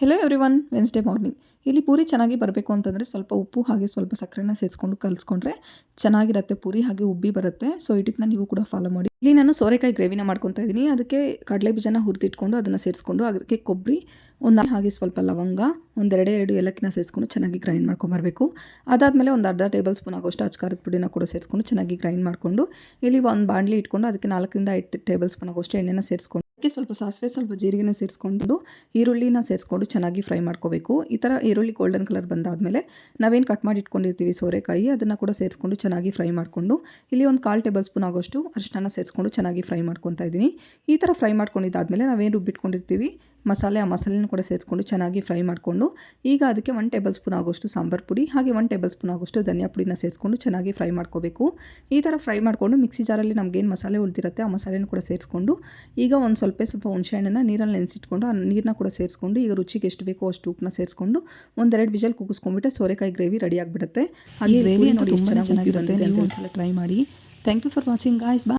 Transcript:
Hello everyone, Wednesday morning. ಇಲ್ಲಿ ಪೂರಿ ಚೆನ್ನಾಗಿ ಬರಬೇಕು ಅಂತಂದರೆ ಸ್ವಲ್ಪ ಉಪ್ಪು ಹಾಗೆ ಸ್ವಲ್ಪ ಸಕ್ಕರೆನ ಸೇರಿಸ್ಕೊಂಡು ಕಲಿಸ್ಕೊಂಡ್ರೆ ಚೆನ್ನಾಗಿರುತ್ತೆ ಪೂರಿ, ಹಾಗೆ ಉಬ್ಬಿ ಬರುತ್ತೆ. ಸೊ ಈ ಟಿಪ್ನ ನೀವು ಕೂಡ ಫಾಲೋ ಮಾಡಿ. ಇಲ್ಲಿ ನಾನು ಸೋರೆಕಾಯಿ ಗ್ರೇವಿನ ಮಾಡ್ಕೊತಾ ಇದ್ದೀನಿ. ಅದಕ್ಕೆ ಕಡಲೆ ಬೀಜನ ಹುರಿದಿಟ್ಕೊಂಡು ಅದನ್ನು ಸೇರಿಸ್ಕೊಂಡು ಅದಕ್ಕೆ ಕೊಬ್ಬರಿ ಒಂದು ಹಾಗೆ ಸ್ವಲ್ಪ ಲವಂಗ ಎರಡು ಏಲಕ್ಕಿನ ಸೇರಿಸ್ಕೊಂಡು ಚೆನ್ನಾಗಿ ಗ್ರೈಂಡ್ ಮಾಡ್ಕೊಂಬರಬೇಕು. ಅದಾದಮೇಲೆ ಒಂದು ಅರ್ಧ ಟೇಬಲ್ ಸ್ಪೂನ್ ಆಗೋಷ್ಟು ಅಚ್ಕಾರದ ಪುಡಿನ ಕೂಡ ಸೇರಿಸ್ಕೊಂಡು ಚೆನ್ನಾಗಿ ಗ್ರೈಂಡ್ ಮಾಡಿಕೊಂಡು ಇಲ್ಲಿ ಒಂದು ಬಾಣಲಿ ಇಟ್ಕೊಂಡು ಅದಕ್ಕೆ 4 ಟೇಬಲ್ ಸ್ಪೂನ್ ಆಗೋಷ್ಟು ಎಣ್ಣೆನ ಸೇರಿಸ್ಕೊಂಡು ಸ್ವಲ್ಪ ಸಾಸಿವೆ ಸ್ವಲ್ಪ ಜೀರಿಗೆನ ಸೇರಿಸ್ಕೊಂಡು ಈರುಳ್ಳಿನ ಸೇರಿಸ್ಕೊಂಡು ಚೆನ್ನಾಗಿ ಫ್ರೈ ಮಾಡ್ಕೋಬೇಕು. ಈ ಥರ ಈರುಳ್ಳಿ ಗೋಲ್ಡನ್ ಕಲರ್ ಬಂದಾದಮೇಲೆ ನಾವೇನು ಕಟ್ ಮಾಡಿ ಇಟ್ಕೊಂಡಿರ್ತೀವಿ ಸೋರೆಕಾಯಿ, ಅದನ್ನು ಕೂಡ ಸೇರಿಸ್ಕೊಂಡು ಚೆನ್ನಾಗಿ ಫ್ರೈ ಮಾಡಿಕೊಂಡು ಇಲ್ಲಿ ಒಂದು 1/4 ಟೇಬಲ್ ಸ್ಪೂನ್ ಆಗೋಷ್ಟು ಅರಿಶಿನ ಸೇರಿಸ್ಕೊಂಡು ಚೆನ್ನಾಗಿ ಫ್ರೈ ಮಾಡ್ಕೊತಾ ಇದ್ದೀನಿ. ಈ ಥರ ಫ್ರೈ ಮಾಡ್ಕೊಂಡಿದ್ದಾದಮೇಲೆ ನಾವೇನು ರುಬ್ಬಿಟ್ಕೊಂಡಿರ್ತೀವಿ ಮಸಾಲೆ, ಆ ಮಸಾಲೆನೂ ಕೂಡ ಸೇರಿಸ್ಕೊಂಡು ಚೆನ್ನಾಗಿ ಫ್ರೈ ಮಾಡಿಕೊಂಡು ಈಗ ಅದಕ್ಕೆ 1 ಟೇಬಲ್ ಸ್ಪೂನ್ ಆಗೋಷ್ಟು ಸಾಂಬಾರು ಪುಡಿ ಹಾಗೆ 1 ಟೇಬಲ್ ಸ್ಪೂನ್ ಆಗೋಷ್ಟು ಧನಿಯಾ ಪುಡಿನ ಸೇರಿಸ್ಕೊಂಡು ಚೆನ್ನಾಗಿ ಫ್ರೈ ಮಾಡ್ಕೋಬೇಕು. ಈ ಥರ ಫ್ರೈ ಮಾಡಿಕೊಂಡು ಮಿಕ್ಸಿ ಜಾರಲ್ಲಿ ನಮಗೇನು ಮಸಾಲೆ ಉಳಿದಿರುತ್ತೆ ಆ ಮಸಾಲೆನೂ ಕೂಡ ಸೇರಿಸ್ಕೊಂಡು ಈಗ ಒಂದು ಸ್ವಲ್ಪ ಹುಣಸೆ ಹಣ್ಣನ್ನು ನೀರಲ್ಲಿ ನೆನೆಸಿಟ್ಕೊಂಡು ಆ ನೀರನ್ನ ಕೂಡ ಸೇರಿಸ್ಕೊಂಡು ಈಗ ರುಚಿಗೆ ಎಷ್ಟು ಬೇಕೋ ಅಷ್ಟು ಉಪ್ಪನ್ನ ಸೇರಿಸ್ಕೊಂಡು 1-2 ವಿಷಲ್ ಕೂಗಿಸ್ಕೊಂಡ್ಬಿಟ್ಟೆ ಸೋರೆಕಾಯಿ ಗ್ರೇವಿ ರೆಡಿ ಆಗಿಬಿಡುತ್ತೆ. ಹಾಗೆ ಗ್ರೇವಿ ನೋಡಿ ಎಷ್ಟು ಚೆನ್ನಾಗಿ ಬಂದಿದೆ ಅಂತ ಒಂದ್ಸಲ ಟ್ರೈ ಮಾಡಿ. Thank you for watching guys. Bye.